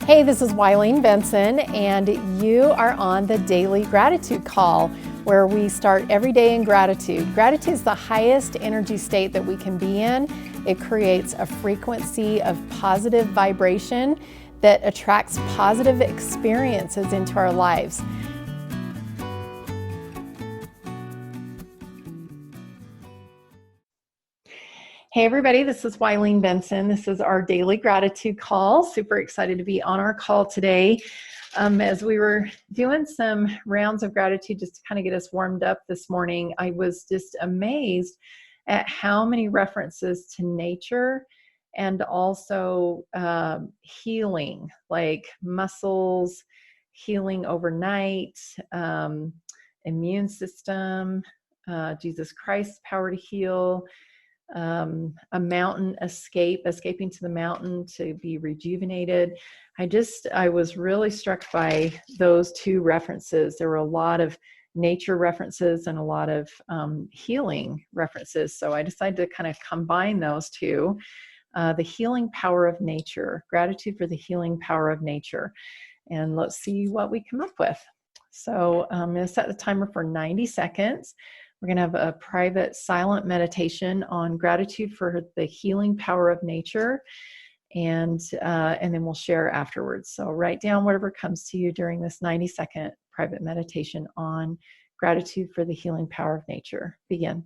Hey, this is Wileen Benson, and you are on the Daily Gratitude Call, where we start every day in gratitude. Gratitude is the highest energy state that we can be in. It creates a frequency of positive vibration that attracts positive experiences into our lives. Hey everybody, this is Wileen Benson. This is our Daily Gratitude Call. Super excited to be on our call today. As we were doing some rounds of gratitude just to kind of get us warmed up this morning, I was just amazed at how many references to nature and also healing, like muscles, healing overnight, immune system, Jesus Christ's power to heal, a mountain escaping to the mountain to be rejuvenated. I was really struck by those two references. There were a lot of nature references and a lot of healing references. So I decided to kind of combine those two. The healing power of nature, gratitude for the healing power of nature. And let's see what we come up with. So I'm going to set the timer for 90 seconds. We're going to have a private silent meditation on gratitude for the healing power of nature, and then we'll share afterwards. So write down whatever comes to you during this 90-second private meditation on gratitude for the healing power of nature. Begin.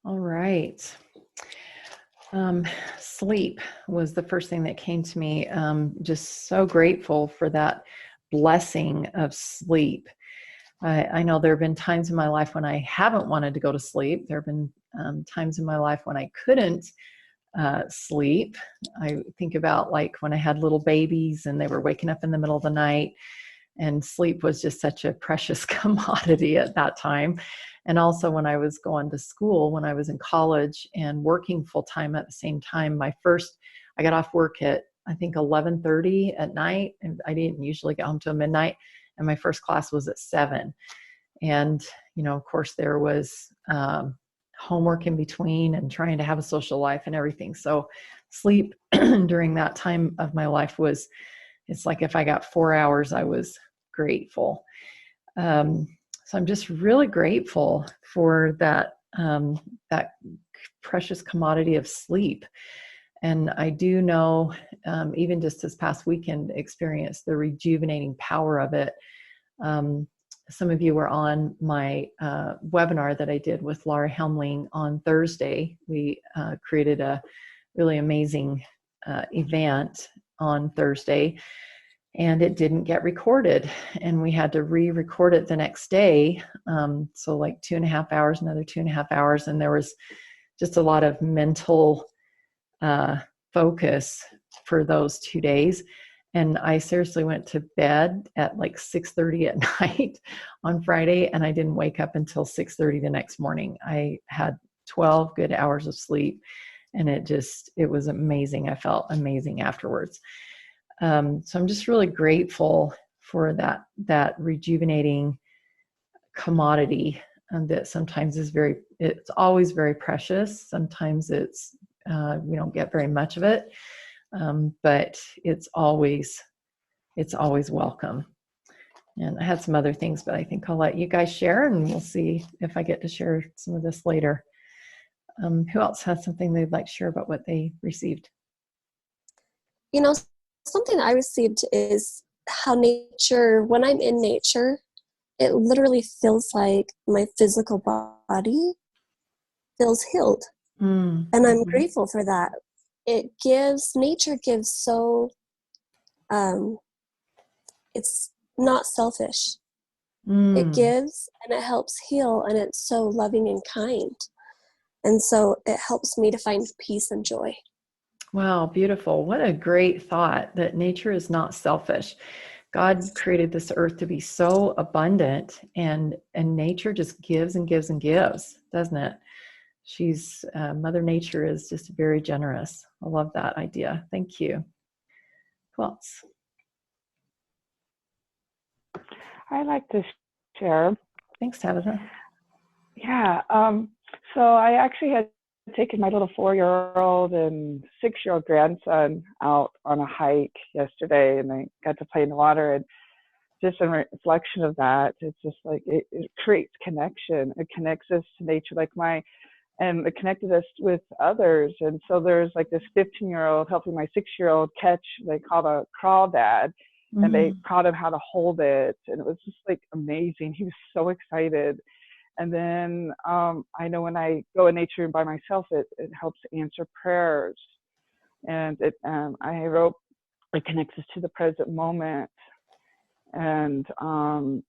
All right. Sleep was the first thing that came to me. Just so grateful for that blessing of sleep. I know there have been times in my life when I haven't wanted to go to sleep. There have been times in my life when I couldn't sleep. I think about like when I had little babies and they were waking up in the middle of the night, and sleep was just such a precious commodity at that time. And also when I was going to school, when I was in college and working full time at the same time, I got off work at, I think 11:30 at night, and I didn't usually get home till midnight. And my first class was at 7. And, of course there was homework in between and trying to have a social life and everything. So sleep during that time of my life it's like if I got 4 hours, I was grateful. So I'm just really grateful for that precious commodity of sleep. And I do know, even just this past weekend, experienced the rejuvenating power of it. Some of you were on my webinar that I did with Laura Helmling on Thursday. We created a really amazing event on Thursday, and it didn't get recorded, and we had to re-record it the next day. So like 2.5 hours, another 2.5 hours, and there was just a lot of mental focus for those 2 days. And I seriously went to bed at like 6:30 at night on Friday, and I didn't wake up until 6:30 the next morning. I had 12 good hours of sleep, and it was amazing. I felt amazing afterwards. So I'm just really grateful for that rejuvenating commodity that sometimes it's always very precious. Sometimes we don't get very much of it, but it's always welcome. And I had some other things, but I think I'll let you guys share, and we'll see if I get to share some of this later. Who else has something they'd like to share about what they received? Something I received is how nature, when I'm in nature, it literally feels like my physical body feels healed. And I'm grateful for that. Nature gives so, it's not selfish. It gives and it helps heal, and it's so loving and kind. And so it helps me to find peace and joy. Wow, beautiful. What a great thought that nature is not selfish. God created this earth to be so abundant, and nature just gives and gives and gives, doesn't it? Mother Nature is just very generous. I love that idea. Thank you. Who else? I'd like to share. Thanks, Tabitha. Yeah. So I actually had taken my little 4-year-old and 6-year-old grandson out on a hike yesterday, and I got to play in the water. And just a reflection of that, it's just like it creates connection. It connects us to nature, and it connected us with others. And so there's like this 15-year-old helping my 6-year-old catch, they call a crawdad, and they taught him how to hold it. And it was just like amazing. He was so excited. And then I know when I go in nature by myself, it helps answer prayers. And I wrote, it connects us to the present moment. And and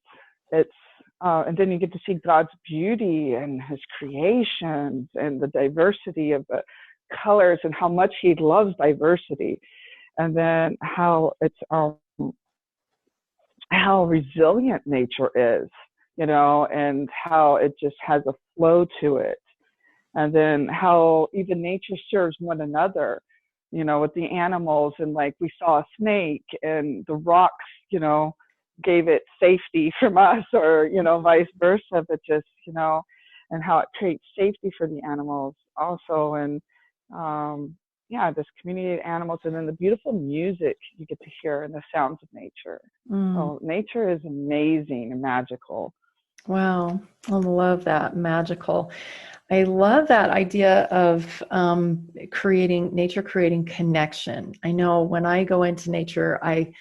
then you get to see God's beauty and his creations and the diversity of the colors and how much he loves diversity. And then how resilient nature is, and how it just has a flow to it. And then how even nature serves one another, with the animals. And like we saw a snake, and the rocks, gave it safety from us, or, vice versa, but just, and how it creates safety for the animals also. And this community of animals, and then the beautiful music you get to hear and the sounds of nature. So nature is amazing and magical. Wow, I love that, magical. I love that idea of creating connection. I know when I go into nature, I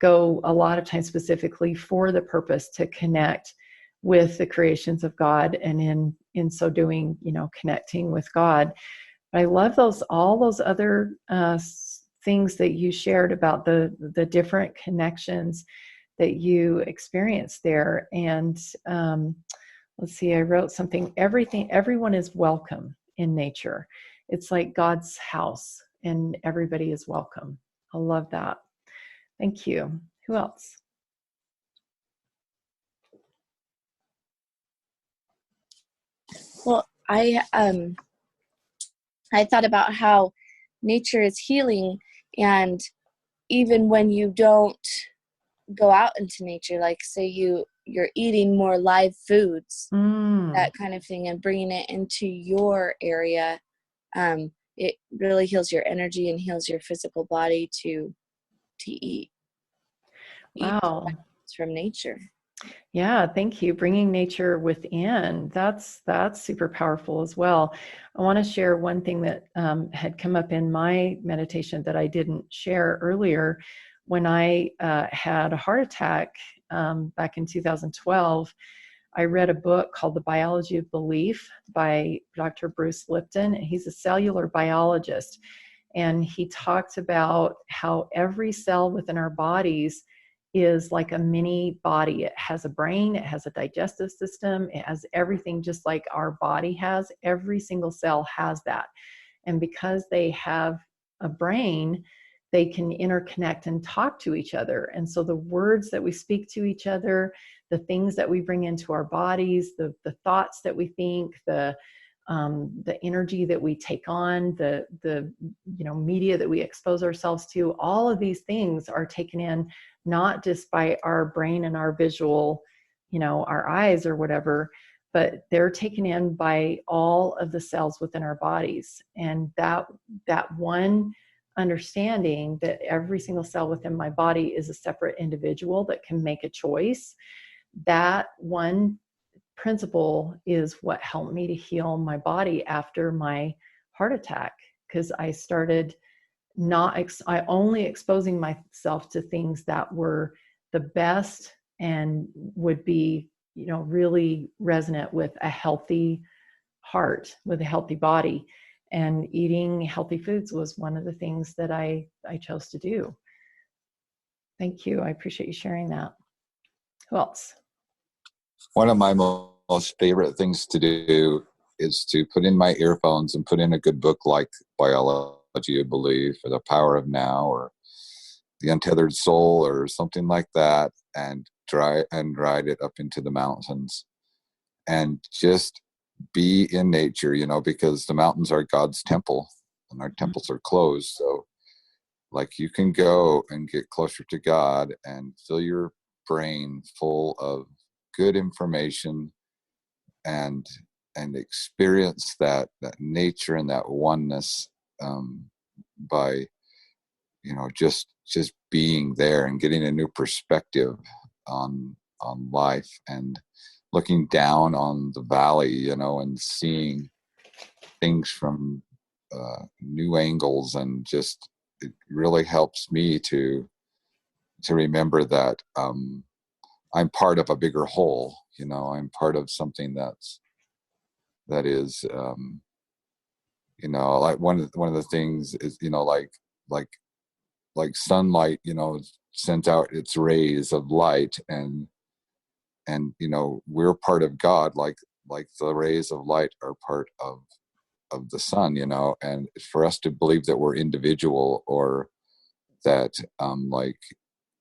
go a lot of times specifically for the purpose to connect with the creations of God, and in so doing, connecting with God. But I love all those other things that you shared about the different connections that you experience there. And let's see, I wrote something, everyone is welcome in nature. It's like God's house, and everybody is welcome. I love that. Thank you. Who else? Well, I thought about how nature is healing, and even when you don't go out into nature, like say you're eating more live foods, that kind of thing, and bringing it into your area, it really heals your energy and heals your physical body to eat. Wow. From nature. Yeah, thank you. Bringing nature within, that's super powerful as well. I want to share one thing that had come up in my meditation that I didn't share earlier. When I had a heart attack back in 2012, I read a book called The Biology of Belief by Dr. Bruce Lipton. He's a cellular biologist, and he talked about how every cell within our bodies is like a mini body. It has a brain, it has a digestive system, it has everything just like our body has. Every single cell has that. And because they have a brain, they can interconnect and talk to each other. And so the words that we speak to each other, the things that we bring into our bodies, the thoughts that we think, the the energy that we take on, the media that we expose ourselves to, all of these things are taken in not just by our brain and our visual, our eyes or whatever, but they're taken in by all of the cells within our bodies. And that one understanding that every single cell within my body is a separate individual that can make a choice, that one principle is what helped me to heal my body after my heart attack, because I started I only exposing myself to things that were the best and would be, really resonant with a healthy heart, with a healthy body. And eating healthy foods was one of the things that I chose to do. Thank you. I appreciate you sharing that. Who else? One of my most favorite things to do is to put in my earphones and put in a good book like Biology of Belief or The Power of Now or The Untethered Soul or something like that, and ride it up into the mountains and just be in nature, because the mountains are God's temple and our temples are closed. So like you can go and get closer to God and fill your brain full of good information and experience that nature and that oneness by just being there and getting a new perspective on life and looking down on the valley, and seeing things from new angles, and just it really helps me to remember that I'm part of a bigger whole. I'm part of something that is like one of the things is like sunlight sends out its rays of light, and we're part of God, like the rays of light are part of the sun, and for us to believe that we're individual, or that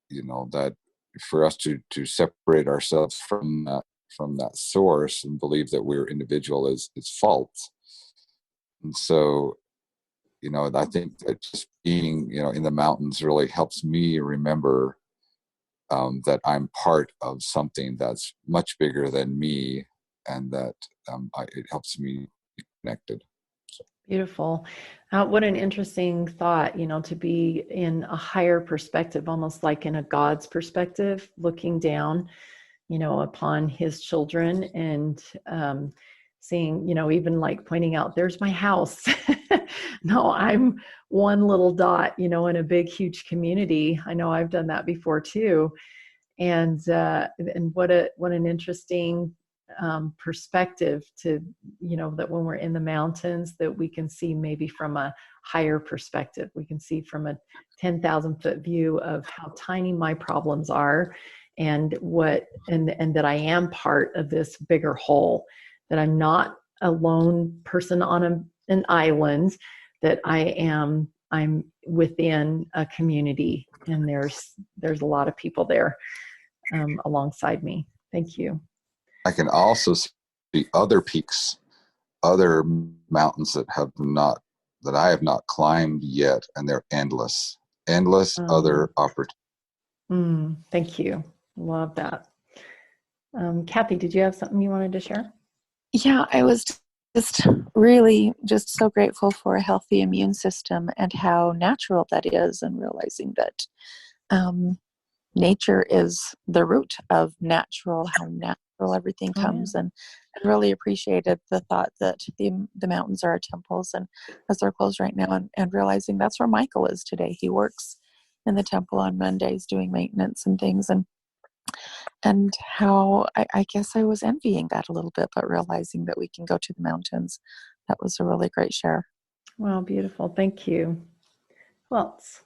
that for us to separate ourselves from that source and believe that we're individual is false. And so I think that just being in the mountains really helps me remember that I'm part of something that's much bigger than me, and that it helps me be connected. So. Beautiful. What an interesting thought, to be in a higher perspective, almost like in a God's perspective, looking down, upon his children and seeing, even like pointing out, there's my house. No, I'm one little dot, in a big, huge community. I know I've done that before too. And what an interesting perspective to, that when we're in the mountains, that we can see maybe from a higher perspective. We can see from a 10,000 foot view of how tiny my problems are, and and that I am part of this bigger whole, that I'm not a lone person on an island, that I'm within a community, and there's a lot of people there alongside me. Thank you. I can also see other peaks, other mountains that I have not climbed yet, and they're endless other opportunities. Thank you. Love that. Kathy, did you have something you wanted to share? Yeah, I was just really just so grateful for a healthy immune system and how natural that is, and realizing that nature is the root of natural, how natural everything comes. And really appreciated the thought that the mountains are our temples, and as they're closed right now, and realizing that's where Michael is today. He works in the temple on Mondays doing maintenance and things, and how I guess I was envying that a little bit, but realizing that we can go to the mountains. That was a really great share. Wow, beautiful. Thank you. Who else?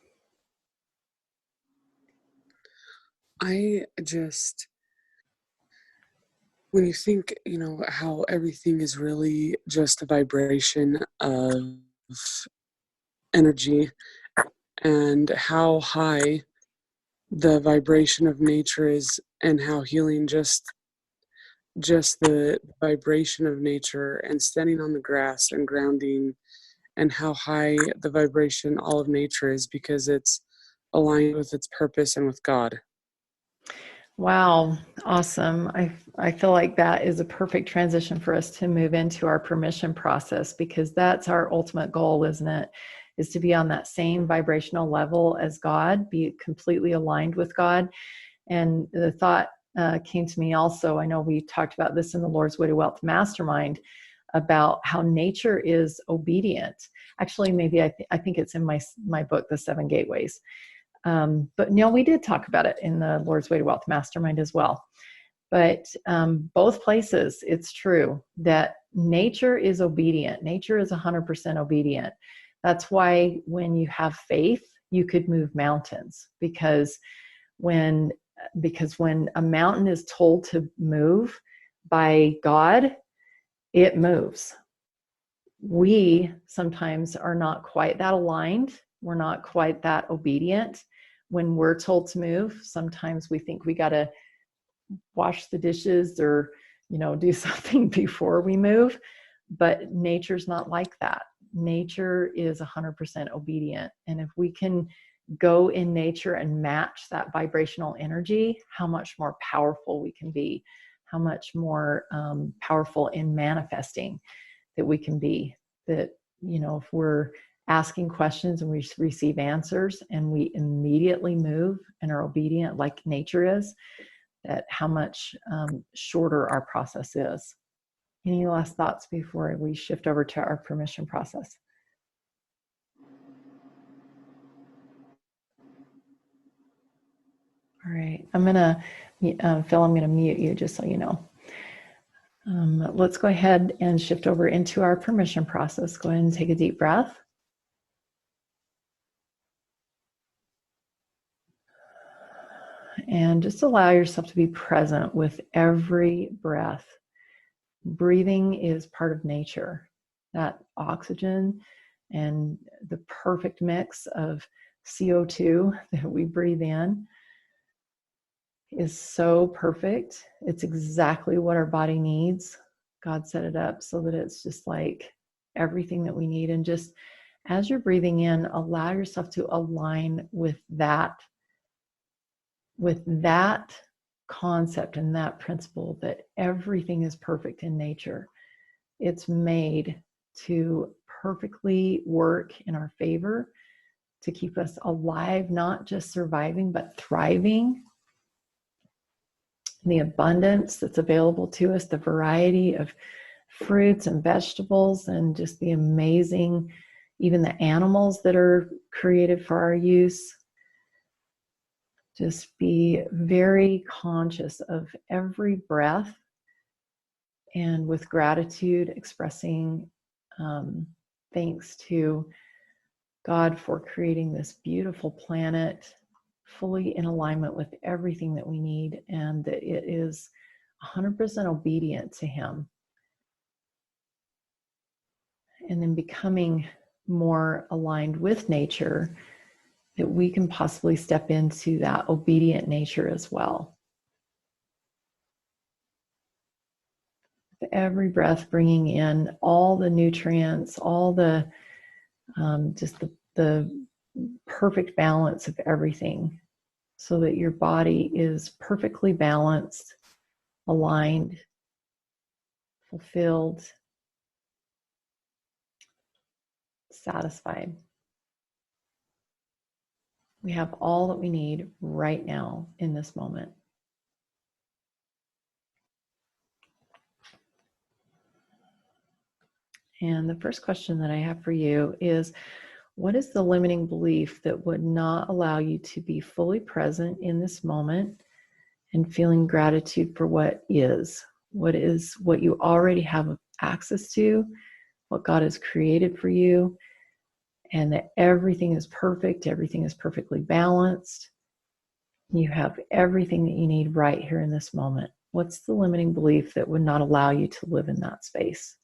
When you think, how everything is really just a vibration of energy, and how high the vibration of nature is, and how healing just just the vibration of nature and standing on the grass and grounding, and how high the vibration all of nature is because it's aligned with its purpose and with God. Wow, awesome. I feel like that is a perfect transition for us to move into our permission process, because that's our ultimate goal, isn't it? Is to be on that same vibrational level as God, be completely aligned with God. And the thought came to me also, I know we talked about this in the Lord's Way to Wealth Mastermind, about how nature is obedient. Actually, maybe I think it's in my book, The Seven Gateways. But no, we did talk about it in the Lord's Way to Wealth Mastermind as well. But both places, it's true that nature is obedient. Nature is 100% obedient. That's why when you have faith, you could move mountains, because when a mountain is told to move by God, it moves. We sometimes are not quite that aligned. We're not quite that obedient. When we're told to move, sometimes we think we got to wash the dishes or, do something before we move. But nature's not like that. Nature is 100% obedient. And if we can go in nature and match that vibrational energy, how much more powerful we can be, how much more powerful in manifesting that we can be. That, if we're asking questions and we receive answers and we immediately move and are obedient like nature is, that how much shorter our process is. Any last thoughts before we shift over to our permission process? All right, I'm gonna, Phil, I'm gonna mute you just so you know. Let's go ahead and shift over into our permission process. Go ahead and take a deep breath. And just allow yourself to be present with every breath. Breathing is part of nature. That oxygen and the perfect mix of CO2 that we breathe in is so perfect. It's exactly what our body needs. God set it up so that it's just like everything that we need. And just as you're breathing in, allow yourself to align with that concept and that principle, that everything is perfect in nature. It's made to perfectly work in our favor, to keep us alive, not just surviving, but thriving. The abundance that's available to us, the variety of fruits and vegetables, and just the amazing, even the animals that are created for our use. Just be very conscious of every breath, and with gratitude, expressing thanks to God for creating this beautiful planet, fully in alignment with everything that we need, and that it is 100% obedient to Him. And then becoming more aligned with nature, that we can possibly step into that obedient nature as well. With every breath, bringing in all the nutrients, all the just the perfect balance of everything, so that your body is perfectly balanced, aligned, fulfilled, satisfied. We have all that we need right now in this moment. And the first question that I have for you is, what is the limiting belief that would not allow you to be fully present in this moment and feeling gratitude for what is? What is what you already have access to, what God has created for you, and that everything is perfect, everything is perfectly balanced. You have everything that you need right here in this moment. What's the limiting belief that would not allow you to live in that space?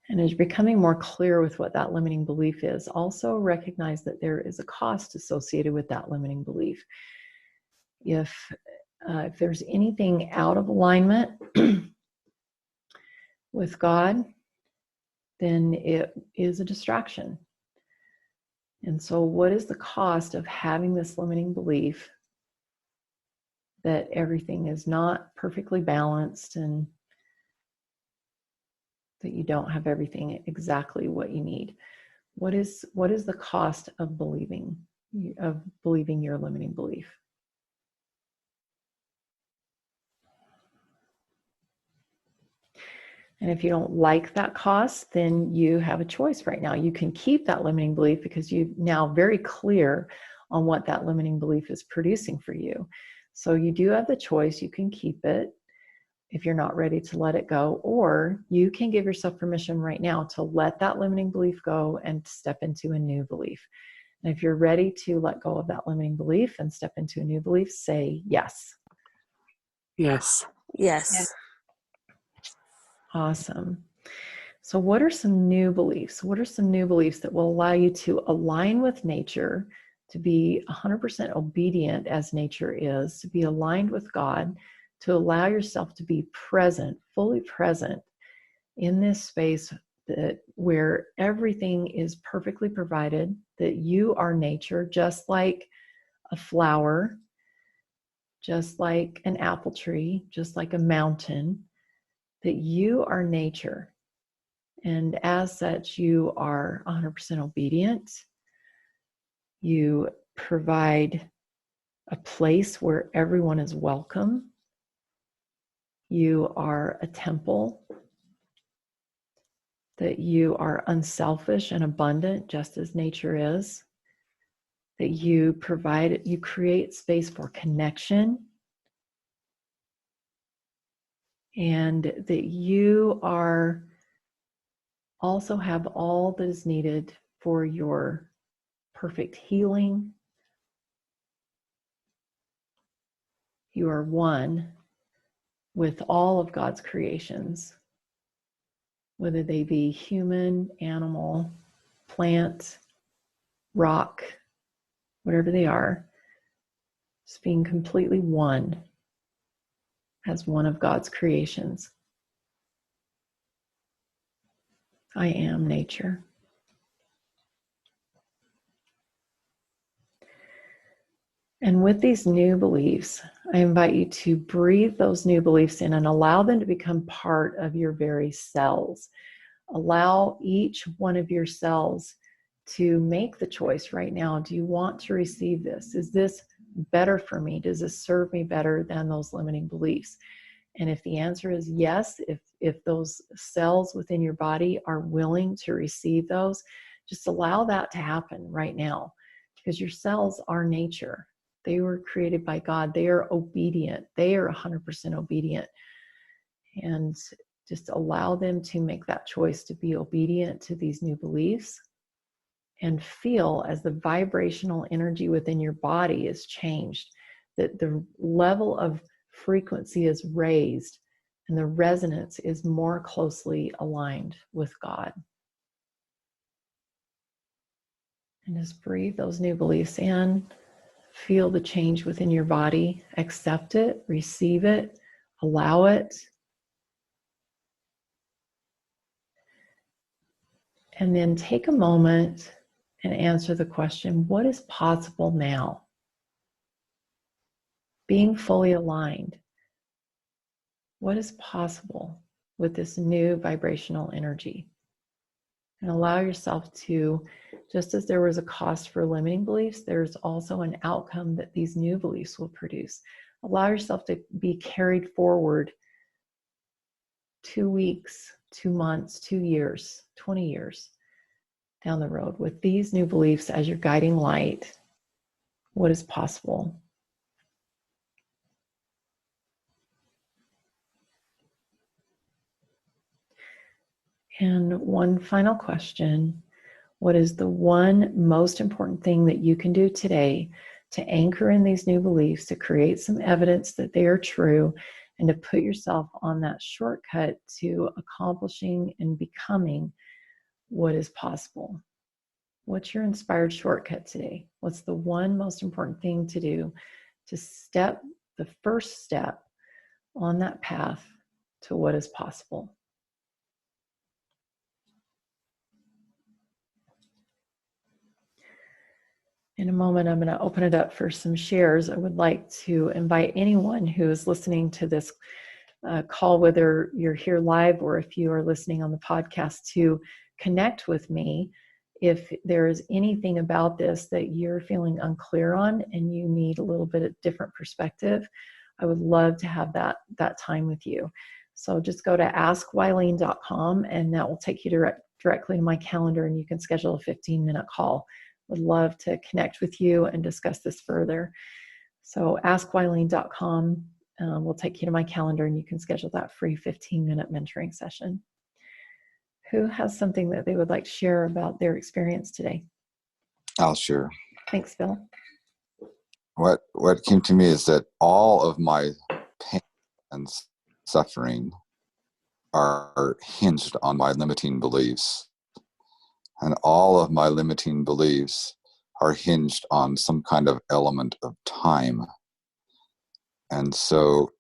And as you're becoming more clear with what that limiting belief is, also recognize that there is a cost associated with that limiting belief. If there's anything out of alignment with God, then it is a distraction. And so what is the cost of having this limiting belief that everything is not perfectly balanced and that you don't have everything exactly what you need? What is the cost of believing your limiting belief? And if you don't like that cost, then you have a choice right now. You can keep that limiting belief because you're now very clear on what that limiting belief is producing for you. So you do have the choice. You can keep it if you're not ready to let it go, or you can give yourself permission right now to let that limiting belief go and step into a new belief. And if you're ready to let go of that limiting belief and step into a new belief, say yes. Yes. Yes. Awesome. So what are some new beliefs? What are some new beliefs that will allow you to align with nature, to be 100% obedient as nature is, to be aligned with God, to allow yourself to be present, fully present in this space where everything is perfectly provided, that you are nature, just like a flower, just like an apple tree, just like a mountain, that you are nature. And as such, you are 100% obedient. You provide a place where everyone is welcome. You are a temple, that you are unselfish and abundant, just as nature is. That you create space for connection. And that you also have all that is needed for your perfect healing. You are one with all of God's creations, whether they be human, animal, plant, rock, whatever they are, just being completely one as one of God's creations. I am nature. And with these new beliefs, I invite you to breathe those new beliefs in and allow them to become part of your very cells. Allow each one of your cells to make the choice right now. Do you want to receive this? Is this better for me? Does this serve me better than those limiting beliefs? And if the answer is yes, if those cells within your body are willing to receive those, just allow that to happen right now, because your cells are nature. They were created by God. They are obedient. They are 100% obedient. And just allow them to make that choice to be obedient to these new beliefs, and feel as the vibrational energy within your body is changed, that the level of frequency is raised and the resonance is more closely aligned with God. And just breathe those new beliefs in. Feel the change within your body. Accept it, receive it, allow it. And then take a moment and answer the question, what is possible now? Being fully aligned. What is possible with this new vibrational energy? And allow yourself to, just as there was a cost for limiting beliefs, there's also an outcome that these new beliefs will produce. Allow yourself to be carried forward 2 weeks, 2 months, 2 years, 20 years down the road with these new beliefs as your guiding light. What is possible? And one final question. What is the one most important thing that you can do today to anchor in these new beliefs, to create some evidence that they are true, and to put yourself on that shortcut to accomplishing and becoming what is possible. What's your inspired shortcut today? What's the one most important thing to do to step the first step on that path to what is possible? In a moment, I'm going to open it up for some shares. I would like to invite anyone who is listening to this call, whether you're here live or if you are listening on the podcast, to connect with me. If there is anything about this that you're feeling unclear on and you need a little bit of different perspective, I would love to have that time with you. So just go to askwylene.com and that will take you directly to my calendar, and you can schedule a 15-minute call. Would love to connect with you and discuss this further. So askwylene.com will take you to my calendar, and you can schedule that free 15-minute mentoring session. Who has something that they would like to share about their experience today? I'll share. Thanks, Bill. What came to me is that all of my pain and suffering are hinged on my limiting beliefs. And all of my limiting beliefs are hinged on some kind of element of time. And so,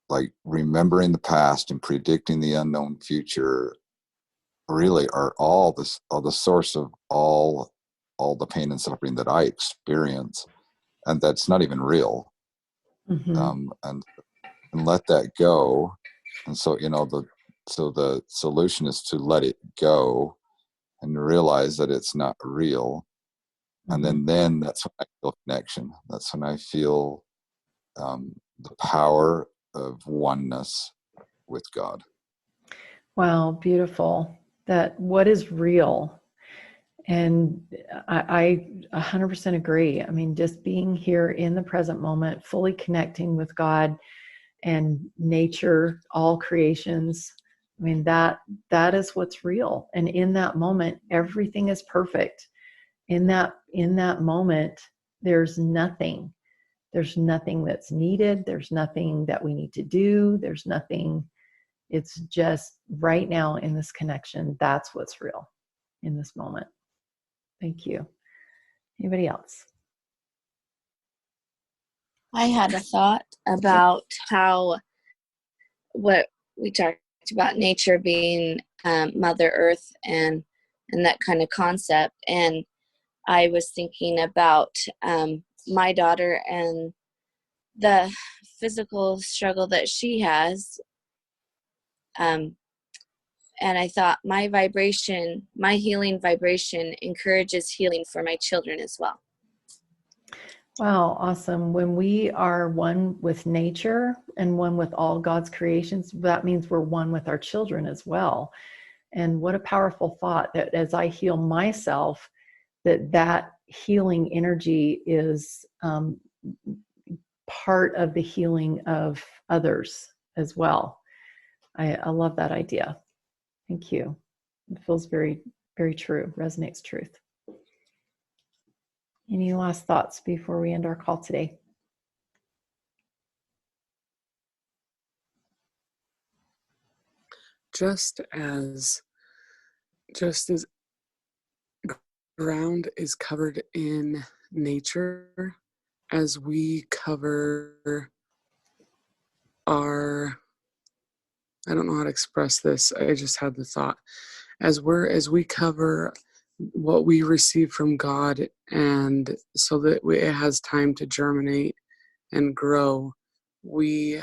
like, remembering the past and predicting the unknown future really are all the source of all the pain and suffering that I experience, and that's not even real. Mm-hmm. And let that go. And so, the solution is to let it go and realize that it's not real. And then that's when I feel connection. That's when I feel the power of oneness with God. Wow, beautiful. That what is real. And I 100% agree. I mean, just being here in the present moment, fully connecting with God and nature, all creations. I mean, that is what's real. And in that moment, everything is perfect. In that moment, there's nothing that's needed. There's nothing that we need to do. There's nothing. It's just right now in this connection. That's what's real in this moment. Thank you. Anybody else? I had a thought about how what we talked about, nature being Mother Earth and that kind of concept. And I was thinking about my daughter and the physical struggle that she has. And I thought my healing vibration encourages healing for my children as well. Wow, awesome. When we are one with nature and one with all God's creations, that means we're one with our children as well. And what a powerful thought that as I heal myself, that healing energy is part of the healing of others as well. I love that idea. Thank you. It feels very, very true, resonates truth. Any last thoughts before we end our call today? Just as ground is covered in nature, as we cover our, I don't know how to express this, I just had the thought, as we cover what we receive from God, and so that it has time to germinate and grow, we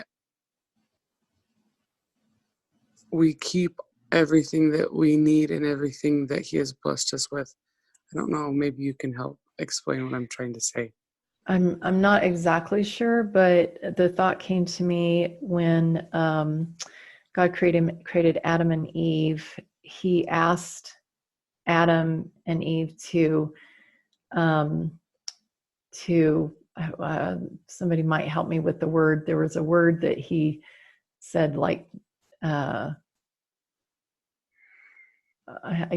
keep everything that we need and everything that He has blessed us with. I don't know, maybe you can help explain what I'm trying to say. I'm not exactly sure, but the thought came to me when God created Adam and Eve. He asked Adam and Eve to somebody might help me with the word. There was a word that he said, like, I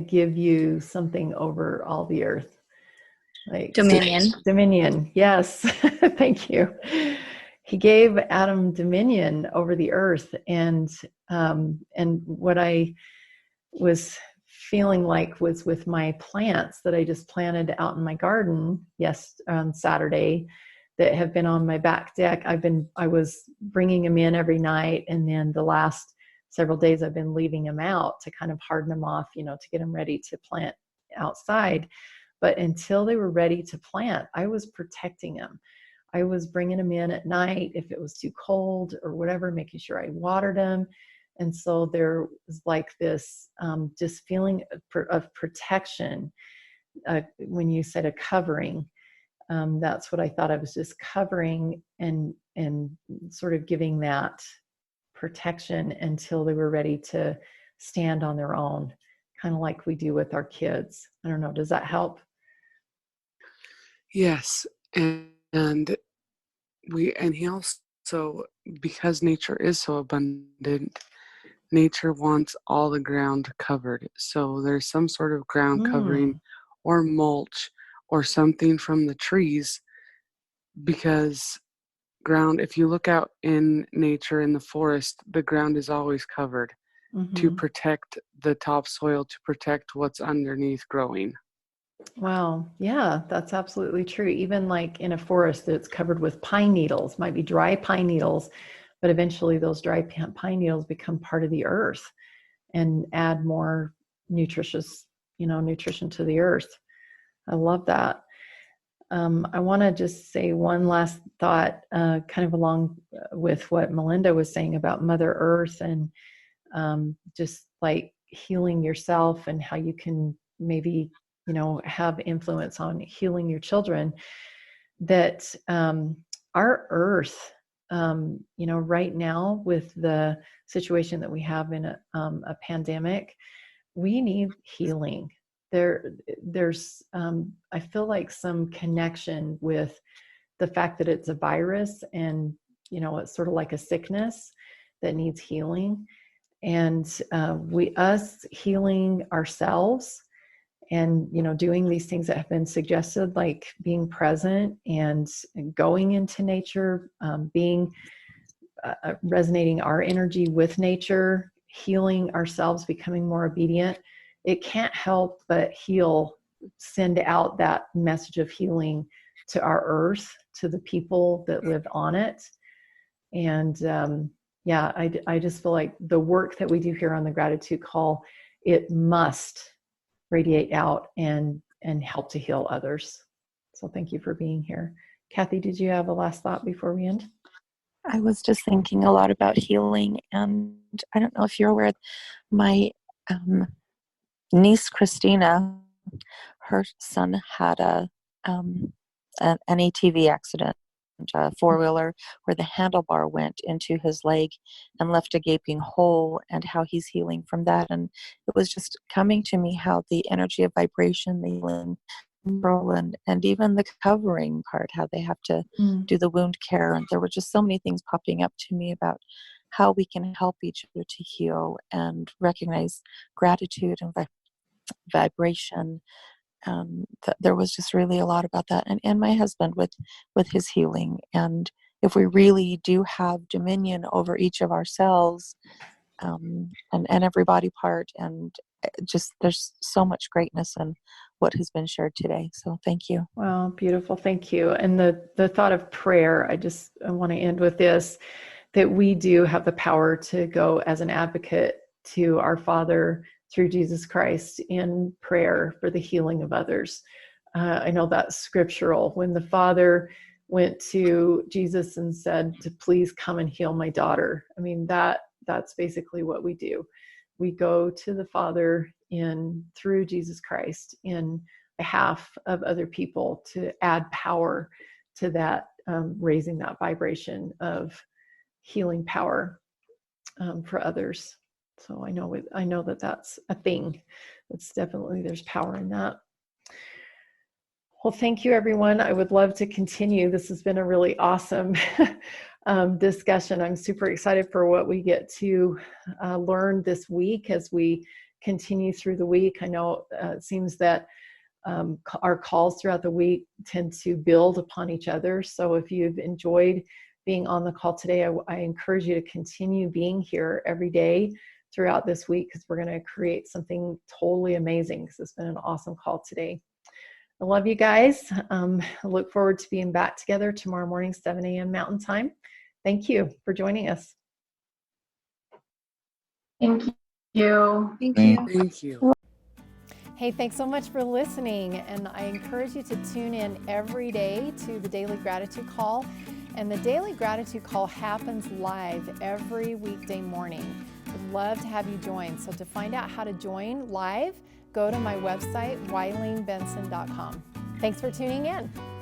give you something over all the earth. Like Dominion. Dominion. Yes. Thank you. he gave Adam dominion over the earth. And what I was feeling like was with my plants that I just planted out in my garden on Saturday that have been on my back deck. I was bringing them in every night. And then the last several days I've been leaving them out to kind of harden them off, to get them ready to plant outside. But until they were ready to plant, I was protecting them. I was bringing them in at night if it was too cold or whatever, making sure I watered them. And so there was like this just feeling of protection. When you said a covering, that's what I thought. I was just covering and sort of giving that protection until they were ready to stand on their own, kind of like we do with our kids. I don't know. Does that help? Yes. And he also, because nature is so abundant, nature wants all the ground covered. So there's some sort of ground covering or mulch or something from the trees, because ground, if you look out in nature, in the forest, the ground is always covered to protect the topsoil, to protect what's underneath growing. Wow. Yeah, that's absolutely true. Even like in a forest that's covered with pine needles, might be dry pine needles, but eventually those dry pine needles become part of the earth and add more nutrition to the earth. I love that. I want to just say one last thought, kind of along with what Melinda was saying about Mother Earth and just like healing yourself and how you can maybe have influence on healing your children, that our earth, right now with the situation that we have in a pandemic, we need healing. There's I feel like some connection with the fact that it's a virus and, it's sort of like a sickness that needs healing. And us healing ourselves and, doing these things that have been suggested, like being present and going into nature, resonating our energy with nature, healing ourselves, becoming more obedient, it can't help but send out that message of healing to our earth, to the people that live on it. And I just feel like the work that we do here on the Gratitude Call, it must radiate out and help to heal others. So thank you for being here. Kathy, did you have a last thought before we end? I was just thinking a lot about healing, and I don't know if you're aware, my niece Christina, her son had an ATV accident, a four-wheeler, where the handlebar went into his leg and left a gaping hole, and how he's healing from that. And it was just coming to me how the energy of vibration, the healing, and even the covering part, how they have to do the wound care. And there were just so many things popping up to me about how we can help each other to heal and recognize gratitude and vibration. There was just really a lot about that, and my husband with his healing. And if we really do have dominion over each of ourselves, and every body part, and just there's so much greatness in what has been shared today. So thank you. Wow, beautiful. Thank you. And the thought of prayer, I want to end with this, that we do have the power to go as an advocate to our Father through Jesus Christ in prayer for the healing of others. I know that's scriptural. When the Father went to Jesus and said to please come and heal my daughter, I mean, that's basically what we do. We go to the Father through Jesus Christ in behalf of other people to add power to that, raising that vibration of healing power for others. So I know that that's a thing. It's definitely, there's power in that. Well, thank you, everyone. I would love to continue. This has been a really awesome discussion. I'm super excited for what we get to learn this week as we continue through the week. I know it seems that our calls throughout the week tend to build upon each other. So if you've enjoyed being on the call today. I encourage you to continue being here every day throughout this week, because we're going to create something totally amazing, because it's been an awesome call today. I love you guys. I look forward to being back together tomorrow morning, 7 a.m. Mountain Time. Thank you for joining us. Thank you. Thank you. Thank you. Hey, thanks so much for listening. And I encourage you to tune in every day to the Daily Gratitude Call. And the Daily Gratitude Call happens live every weekday morning. I'd love to have you join. So to find out how to join live, go to my website, WilingBenson.com. Thanks for tuning in.